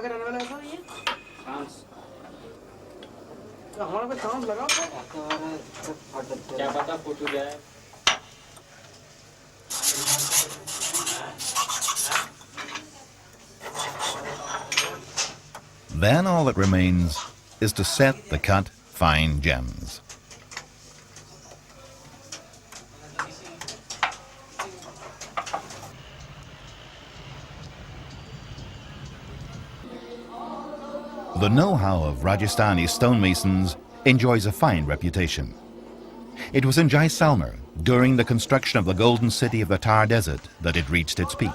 कहाँ के रहने वाले हैं सर ये? फ्रांस। तो हमारा कोई चांस लगा क्या पता फोटो जाए। Then all that remains is to set the cut fine gems. The know-how of Rajasthani stonemasons enjoys a fine reputation. It was in Jaisalmer, during the construction of the golden city of the Thar desert, that it reached its peak.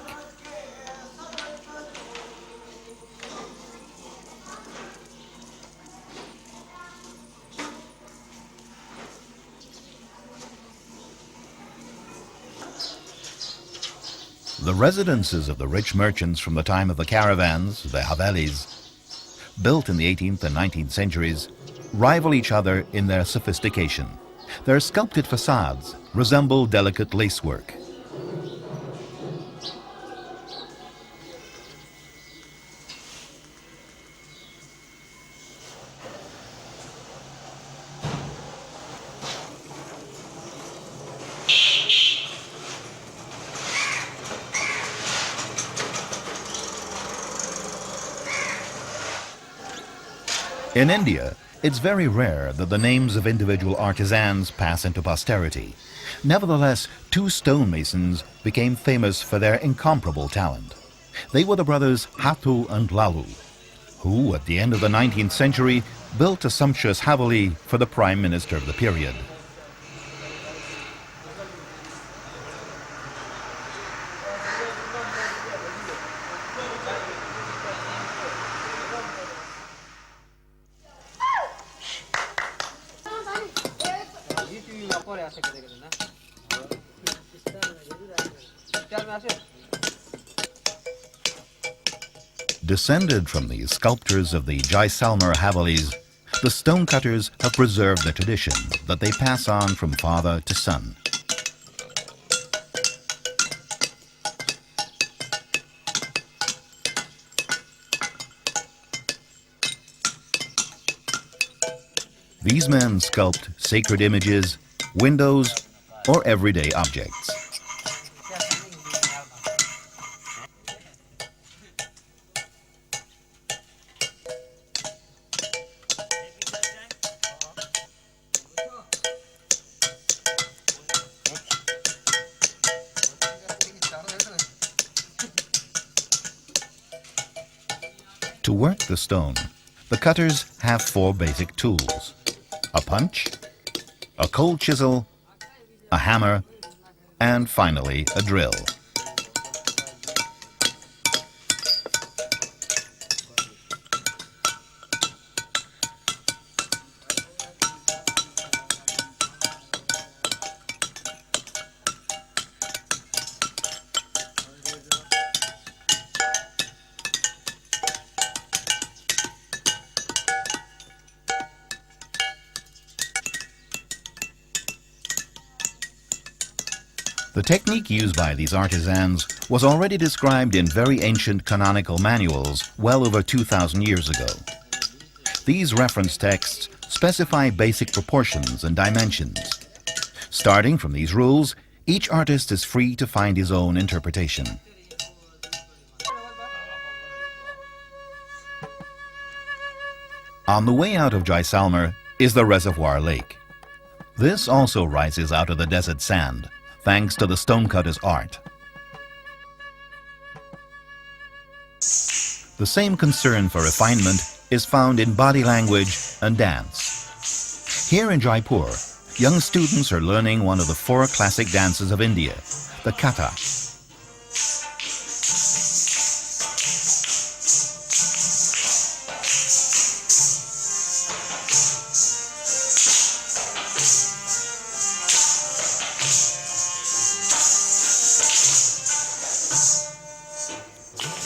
The residences of the rich merchants from the time of the caravans, the havelis, built in the 18th and 19th centuries, rival each other in their sophistication. Their sculpted facades resemble delicate lacework. In India, it's very rare that the names of individual artisans pass into posterity. Nevertheless, two stonemasons became famous for their incomparable talent. They were the brothers Hathu and Lalu, who, at the end of the 19th century, built a sumptuous haveli for the Prime Minister of the period. Descended from the sculptors of the Jaisalmer havelis, the stonecutters have preserved the tradition that they pass on from father to son. These men sculpt sacred images, windows, or everyday objects. To work the stone, the cutters have four basic tools: a punch, a cold chisel, a hammer, and finally a drill. The technique used by these artisans was already described in very ancient canonical manuals well over 2,000 years ago. These reference texts specify basic proportions and dimensions. Starting from these rules, each artist is free to find his own interpretation. On the way out of Jaisalmer is the reservoir lake. This also rises out of the desert sand, thanks to the stonecutter's art. The same concern for refinement is found in body language and dance. Here in Jaipur, young students are learning one of the four classic dances of India, the kota.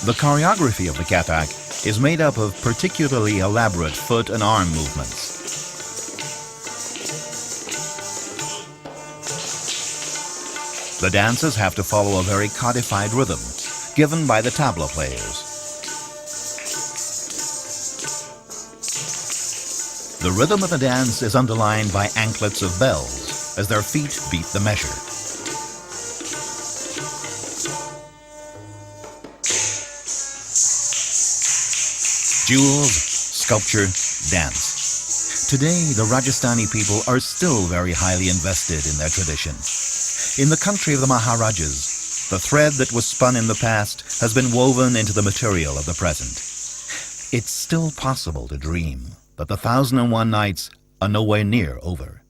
The choreography of the kathak is made up of particularly elaborate foot and arm movements. The dancers have to follow a very codified rhythm given by the tabla players. The rhythm of the dance is underlined by anklets of bells as their feet beat the measure. Jewels, sculpture, dance. Today, the Rajasthani people are still very highly invested in their tradition. In the country of the Maharajas, the thread that was spun in the past has been woven into the material of the present. It's still possible to dream that the 1001 nights are nowhere near over.